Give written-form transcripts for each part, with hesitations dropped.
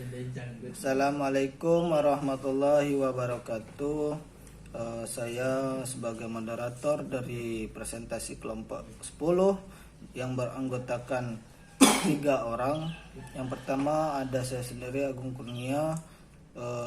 Assalamualaikum warahmatullahi wabarakatuh. Saya sebagai moderator dari presentasi kelompok 10 yang beranggotakan 3 orang. Yang pertama ada saya sendiri, Agung Kurnia,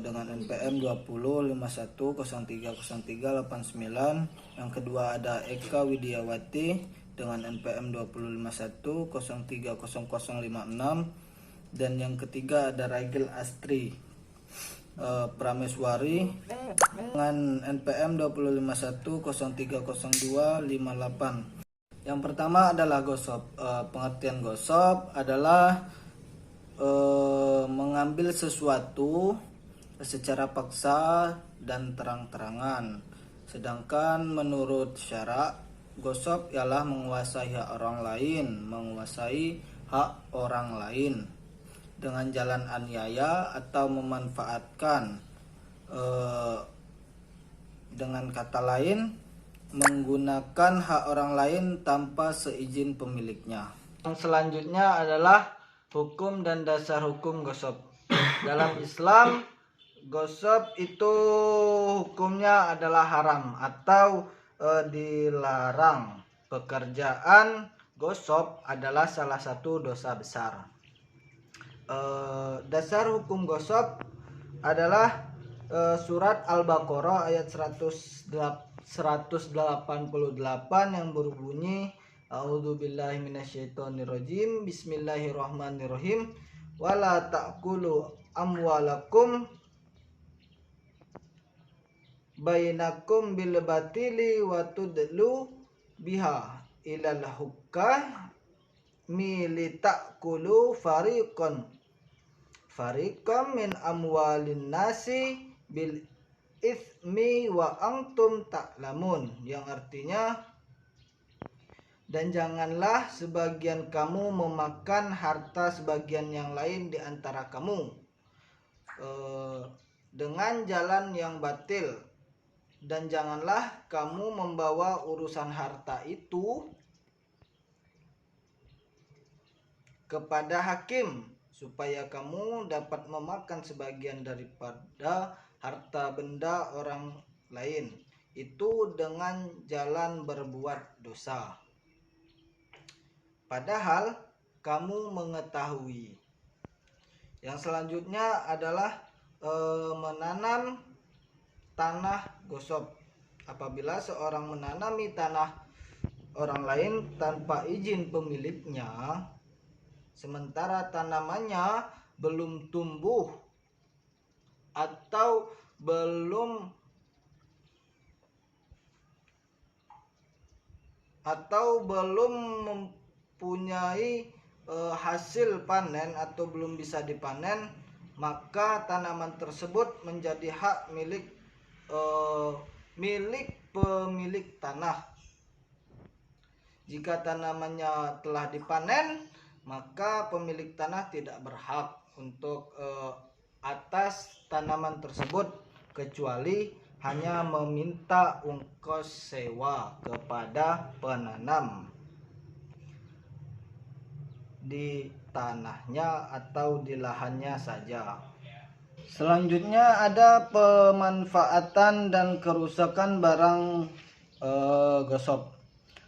dengan NPM 2051030389. Yang kedua ada Eka Widiawati dengan NPM 2051030056. Dan yang ketiga ada Raigel Astri Prameswari dengan NPM 2051030258. Yang pertama adalah gosop. Pengertian gosop adalah mengambil sesuatu secara paksa dan terang-terangan. Sedangkan menurut syarak, gosop ialah menguasai hak orang lain dengan jalan aniaya atau memanfaatkan, dengan kata lain menggunakan hak orang lain tanpa seizin pemiliknya. Yang selanjutnya adalah hukum dan dasar hukum gosop. Dalam Islam, gosop itu hukumnya adalah haram atau dilarang. Pekerjaan gosop adalah salah satu dosa besar. Dasar hukum gosop adalah surat Al-Baqarah ayat 188 yang berbunyi, A'udzubillahi minasyaitonirrajim, Bismillahirrahmanirrahim, wala ta'kulu amwalakum bainakum bil batili wa tudlu biha ilal hukah militakulu fariqam min amwalin nasi bil ithmi wa antum ta'lamun, yang artinya, dan janganlah sebagian kamu memakan harta sebagian yang lain di antara kamu dengan jalan yang batil, dan janganlah kamu membawa urusan harta itu kepada hakim supaya kamu dapat memakan sebagian daripada harta benda orang lain itu dengan jalan berbuat dosa, padahal kamu mengetahui. Yang selanjutnya adalah menanam tanah gosop. Apabila seorang menanami tanah orang lain tanpa izin pemiliknya, sementara tanamannya belum tumbuh atau belum mempunyai hasil panen atau belum bisa dipanen, maka tanaman tersebut menjadi hak milik pemilik tanah. Jika tanamannya telah dipanen, maka pemilik tanah tidak berhak untuk atas tanaman tersebut kecuali hanya meminta ongkos sewa kepada penanam di tanahnya atau di lahannya saja. Selanjutnya ada pemanfaatan dan kerusakan barang gosop.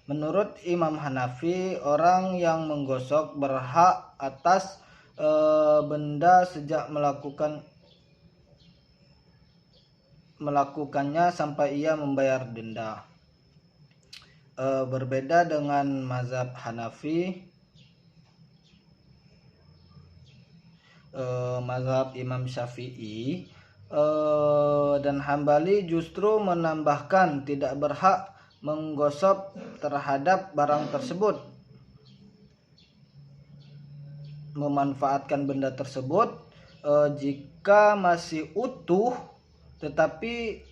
Menurut Imam Hanafi, orang yang menggosok berhak atas benda sejak melakukannya sampai ia membayar denda. Berbeda dengan mazhab Hanafi, mazhab Imam Syafi'i dan Hambali justru menambahkan tidak berhak menggosop terhadap barang tersebut, memanfaatkan benda tersebut jika masih utuh, tetapi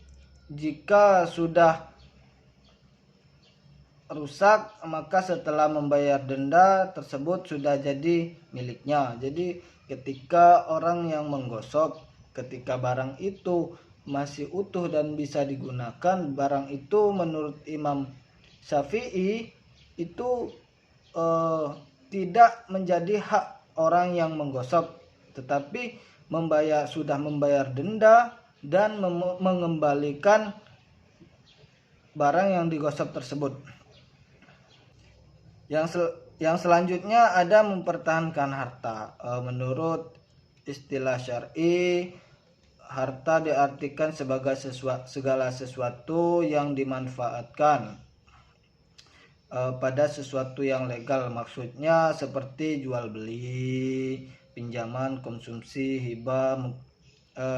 jika sudah rusak maka setelah membayar denda tersebut sudah jadi miliknya. Jadi ketika orang yang menggosok, ketika barang itu masih utuh dan bisa digunakan, barang itu menurut Imam Syafi'i itu tidak menjadi hak orang yang menggosok, tetapi sudah membayar denda dan mengembalikan barang yang digosok tersebut. Yang selanjutnya ada mempertahankan harta. Menurut istilah syar'i, harta diartikan sebagai segala sesuatu yang dimanfaatkan pada sesuatu yang legal. Maksudnya seperti jual beli, pinjaman, konsumsi, hibah,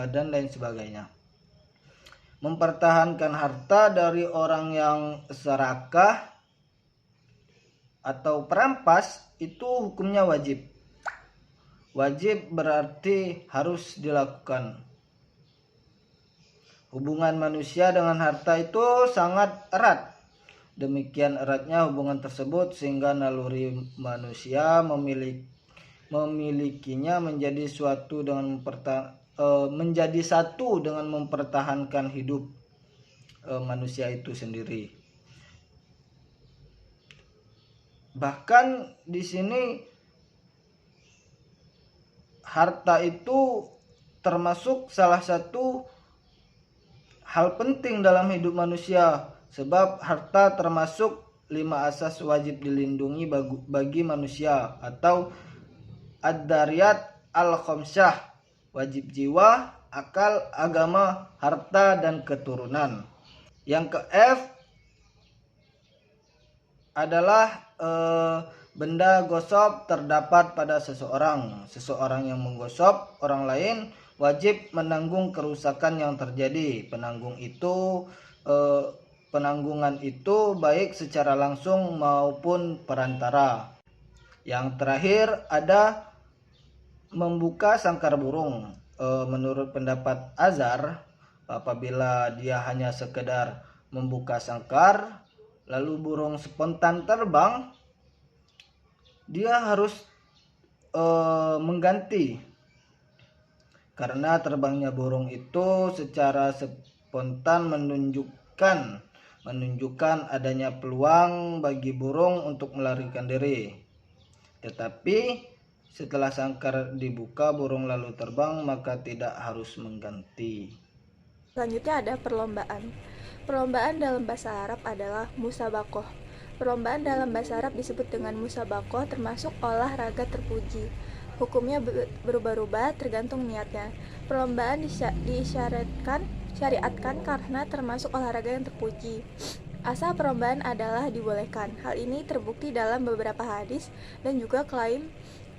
dan lain sebagainya. Mempertahankan harta dari orang yang serakah atau perampas itu hukumnya wajib. Wajib berarti harus dilakukan. Hubungan manusia dengan harta itu sangat erat. Demikian eratnya hubungan tersebut sehingga naluri manusia memilikinya menjadi satu dengan mempertahankan hidup manusia itu sendiri. Bahkan di sini harta itu termasuk salah satu hal penting dalam hidup manusia, sebab harta termasuk 5 asas wajib dilindungi bagi manusia atau ad-dariyat al-khamsyah: wajib jiwa, akal, agama, harta, dan keturunan. Yang ke F adalah benda gosip terdapat pada seseorang. Seseorang yang menggosip orang lain wajib menanggung kerusakan yang terjadi. Penanggungan itu baik secara langsung maupun perantara. Yang terakhir ada membuka sangkar burung. Menurut pendapat Azhar, apabila dia hanya sekedar membuka sangkar lalu burung spontan terbang, dia harus mengganti, karena terbangnya burung itu secara spontan menunjukkan adanya peluang bagi burung untuk melarikan diri. Tetapi setelah sangkar dibuka burung lalu terbang, maka tidak harus mengganti. Selanjutnya ada perlombaan. Perlombaan dalam bahasa Arab adalah musabaqah. Perlombaan dalam bahasa Arab disebut dengan musabaqah, termasuk olahraga terpuji. Hukumnya berubah-ubah tergantung niatnya. Perlombaan syariatkan karena termasuk olahraga yang terpuji. Asal perlombaan adalah dibolehkan. Hal ini terbukti dalam beberapa hadis dan juga klaim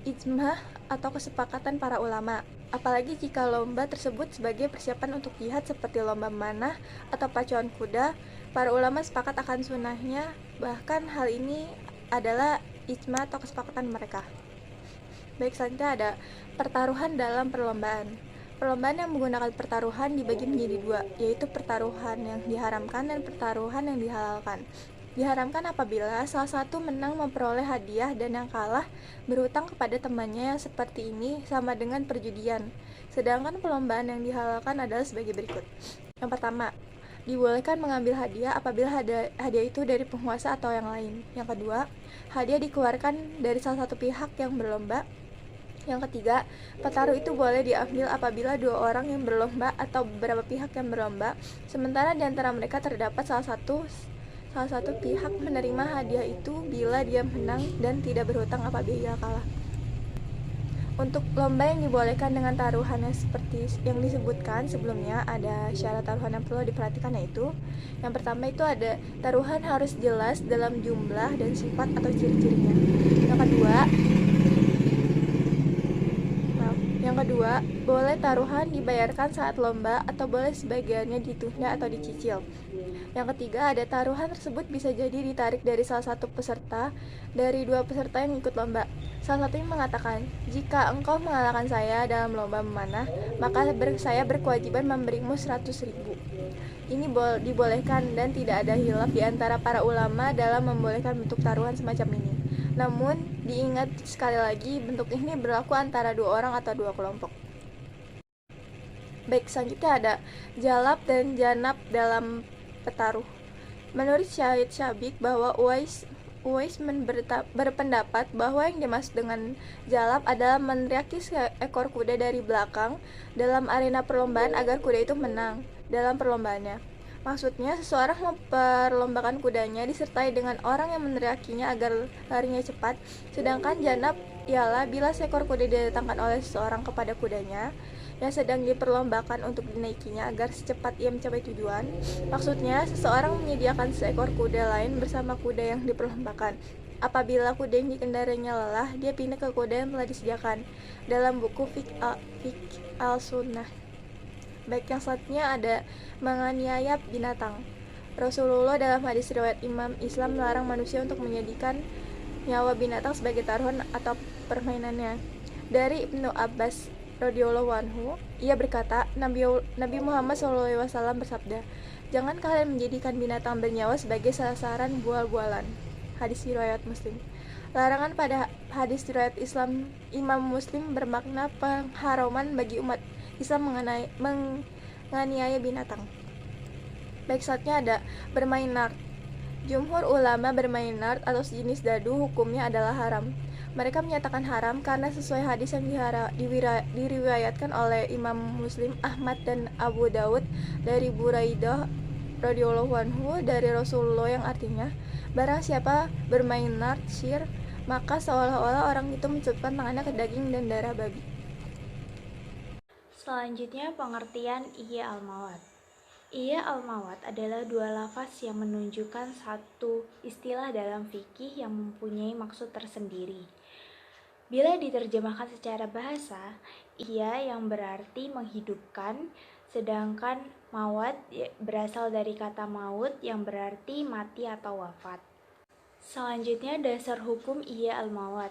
ijma atau kesepakatan para ulama. Apalagi jika lomba tersebut sebagai persiapan untuk jihad seperti lomba memanah atau pacuan kuda, para ulama sepakat akan sunnahnya, bahkan hal ini adalah ijma atau kesepakatan mereka. Baik, selanjutnya ada pertaruhan dalam perlombaan. Perlombaan yang menggunakan pertaruhan dibagi menjadi 2, yaitu pertaruhan yang diharamkan dan pertaruhan yang dihalalkan. Diharamkan apabila salah satu menang memperoleh hadiah dan yang kalah berhutang kepada temannya, yang seperti ini sama dengan perjudian. Sedangkan perlombaan yang dihalalkan adalah sebagai berikut. Yang pertama, dibolehkan mengambil hadiah apabila hadiah itu dari penguasa atau yang lain. Yang kedua, hadiah dikeluarkan dari salah satu pihak yang berlomba. Yang ketiga, petaruh itu boleh diambil apabila 2 orang yang berlomba atau beberapa pihak yang berlomba, sementara di antara mereka terdapat salah satu pihak menerima hadiah itu bila dia menang dan tidak berhutang apabila kalah. Untuk lomba yang dibolehkan dengan taruhan yang seperti yang disebutkan sebelumnya, ada syarat taruhan yang perlu diperhatikan, yaitu yang pertama itu ada taruhan harus jelas dalam jumlah dan sifat atau ciri-cirinya. Yang kedua, boleh taruhan dibayarkan saat lomba atau boleh sebagiannya ditunda atau dicicil. Yang ketiga, ada taruhan tersebut bisa jadi ditarik dari salah satu peserta dari 2 peserta yang ikut lomba. Salah satunya mengatakan, jika engkau mengalahkan saya dalam lomba memanah, maka saya berkewajiban memberimu 100.000. Ini dibolehkan dan tidak ada khilaf di antara para ulama dalam membolehkan bentuk taruhan semacam ini. Namun, diingat sekali lagi, bentuk ini berlaku antara 2 orang atau 2 kelompok. Baik, selanjutnya ada jalab dan janab dalam petaruh. Menurut Syahid Syabik bahwa Uwais Uwais berpendapat bahwa yang dimaksud dengan jalab adalah meneriaki seekor kuda dari belakang dalam arena perlombaan agar kuda itu menang dalam perlombaannya. Maksudnya, seseorang memperlombakan kudanya disertai dengan orang yang meneriakinya agar larinya cepat, sedangkan janab ialah bila seekor kuda didatangkan oleh seseorang kepada kudanya yang sedang diperlombakan untuk dinaikinya agar secepat ia mencapai tujuan. Maksudnya, seseorang menyediakan seekor kuda lain bersama kuda yang diperlombakan. Apabila kuda yang dikendarainya lelah, dia pindah ke kuda yang telah disediakan. Dalam buku Fiqh al-Sunnah. Baik, yang selanjutnya ada menganiaya binatang. Rasulullah dalam hadis riwayat Imam Islam melarang manusia untuk menjadikan nyawa binatang sebagai taruhan atau permainannya. Dari Ibnu Abbas radhiyallahu anhu, ia berkata, Nabi Muhammad SAW bersabda, "Jangan kalian menjadikan binatang bernyawa sebagai sasaran bual-bualan." Hadis riwayat Muslim. Larangan pada hadis riwayat Imam Muslim bermakna pengharaman bagi umat Islam menganiaya binatang. Baik, saatnya ada bermain nard. Jumhur ulama bermain nard atau sejenis dadu hukumnya adalah haram. Mereka menyatakan haram karena sesuai hadis yang diriwayatkan oleh Imam Muslim, Ahmad, dan Abu Daud dari Buraidah radhiyallahu anhu dari Rasulullah yang artinya, barang siapa bermain nard syir, maka seolah-olah orang itu mencelupkan tangannya ke daging dan darah babi. Selanjutnya pengertian Ihya al-Mawat. Ihya al-Mawat adalah dua lafaz yang menunjukkan satu istilah dalam fikih yang mempunyai maksud tersendiri. Bila diterjemahkan secara bahasa, ihya yang berarti menghidupkan, sedangkan mawat berasal dari kata maut yang berarti mati atau wafat. Selanjutnya dasar hukum ihya al-mawat.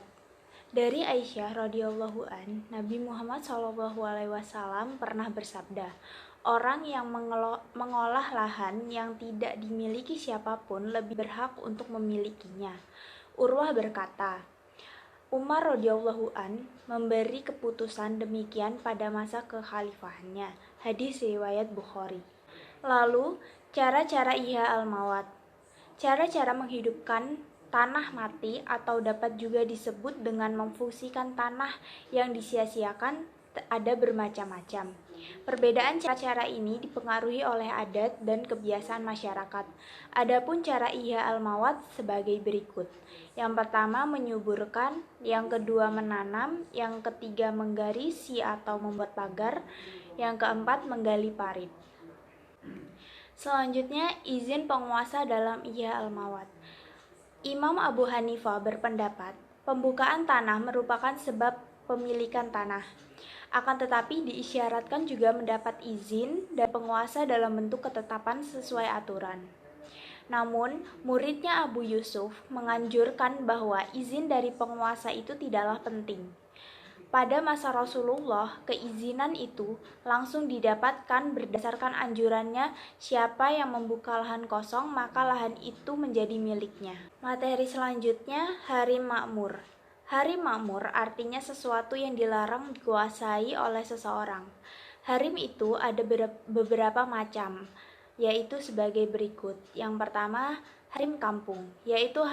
Dari Aisyah radhiyallahu an, Nabi Muhammad SAW pernah bersabda, orang yang mengolah lahan yang tidak dimiliki siapapun lebih berhak untuk memilikinya. Urwah berkata, Umar radhiyallahu an memberi keputusan demikian pada masa kekhalifahannya. Hadis riwayat Bukhari. Lalu, cara-cara ihya al-mawat. Cara-cara menghidupkan tanah mati atau dapat juga disebut dengan memfungsikan tanah yang disia-siakan ada bermacam-macam. Perbedaan cara-cara ini dipengaruhi oleh adat dan kebiasaan masyarakat. Adapun cara ihya al-mawat sebagai berikut. Yang pertama menyuburkan, yang kedua menanam, yang ketiga menggarisi atau membuat pagar, yang keempat menggali parit. Selanjutnya izin penguasa dalam ihya al-mawat. Imam Abu Hanifah berpendapat, pembukaan tanah merupakan sebab pemilikan tanah. Akan tetapi diisyaratkan juga mendapat izin dan penguasa dalam bentuk ketetapan sesuai aturan. Namun, muridnya Abu Yusuf menganjurkan bahwa izin dari penguasa itu tidaklah penting. Pada masa Rasulullah, keizinan itu langsung didapatkan berdasarkan anjurannya, siapa yang membuka lahan kosong, maka lahan itu menjadi miliknya. Materi selanjutnya, Harim Makmur. Harim makmur artinya sesuatu yang dilarang dikuasai oleh seseorang. Harim itu ada beberapa macam, yaitu sebagai berikut. Yang pertama, harim kampung, yaitu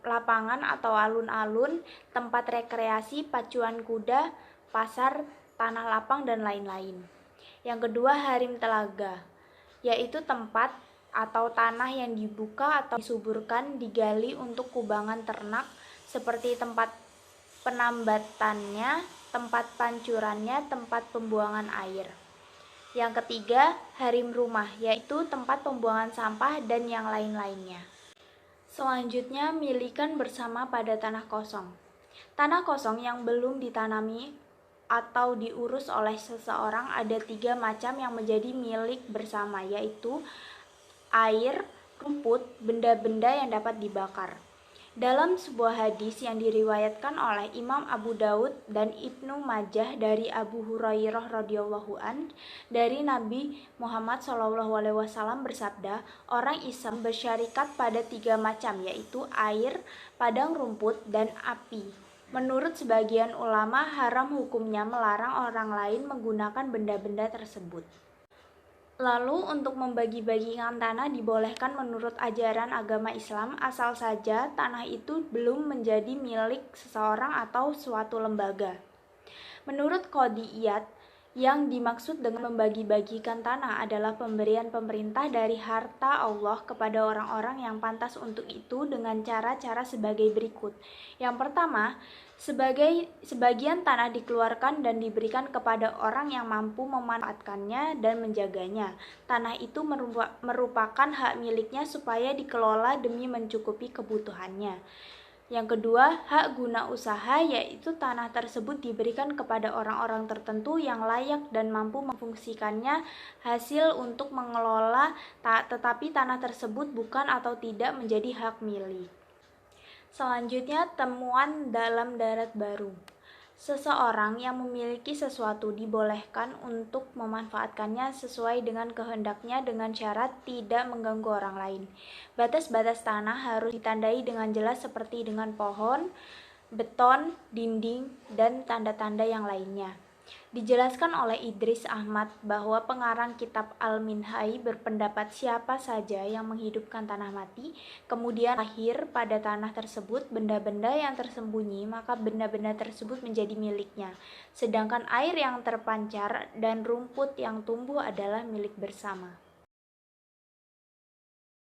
lapangan atau alun-alun, tempat rekreasi, pacuan kuda, pasar, tanah lapang, dan lain-lain. Yang kedua, harim telaga, yaitu tempat atau tanah yang dibuka atau disuburkan, digali untuk kubangan ternak, seperti tempat penambatannya, tempat pancurannya, tempat pembuangan air. Yang ketiga, harim rumah, yaitu tempat pembuangan sampah dan yang lain-lainnya. Selanjutnya, milikan bersama pada tanah kosong. Tanah kosong yang belum ditanami atau diurus oleh seseorang ada 3 macam yang menjadi milik bersama, yaitu air, rumput, benda-benda yang dapat dibakar. Dalam sebuah hadis yang diriwayatkan oleh Imam Abu Daud dan Ibnu Majah dari Abu Hurairah radhiyallahu an, dari Nabi Muhammad SAW bersabda, orang Islam bersyarikat pada 3 macam, yaitu air, padang rumput, dan api. Menurut sebagian ulama, haram hukumnya melarang orang lain menggunakan benda-benda tersebut. Lalu untuk membagi-bagikan tanah dibolehkan menurut ajaran agama Islam asal saja tanah itu belum menjadi milik seseorang atau suatu lembaga. Menurut Qodiyat, yang dimaksud dengan membagi-bagikan tanah adalah pemberian pemerintah dari harta Allah kepada orang-orang yang pantas untuk itu dengan cara-cara sebagai berikut. Yang pertama, sebagian tanah dikeluarkan dan diberikan kepada orang yang mampu memanfaatkannya dan menjaganya. Tanah itu merupakan hak miliknya supaya dikelola demi mencukupi kebutuhannya. Yang kedua, hak guna usaha, yaitu tanah tersebut diberikan kepada orang-orang tertentu yang layak dan mampu memfungsikannya hasil untuk mengelola, tetapi tanah tersebut bukan atau tidak menjadi hak milik. Selanjutnya, temuan dalam darat baru. Seseorang yang memiliki sesuatu dibolehkan untuk memanfaatkannya sesuai dengan kehendaknya dengan syarat tidak mengganggu orang lain. Batas-batas tanah harus ditandai dengan jelas seperti dengan pohon, beton, dinding, dan tanda-tanda yang lainnya. Dijelaskan oleh Idris Ahmad bahwa pengarang kitab Al-Minhaj berpendapat siapa saja yang menghidupkan tanah mati, kemudian lahir pada tanah tersebut benda-benda yang tersembunyi, maka benda-benda tersebut menjadi miliknya. Sedangkan air yang terpancar dan rumput yang tumbuh adalah milik bersama.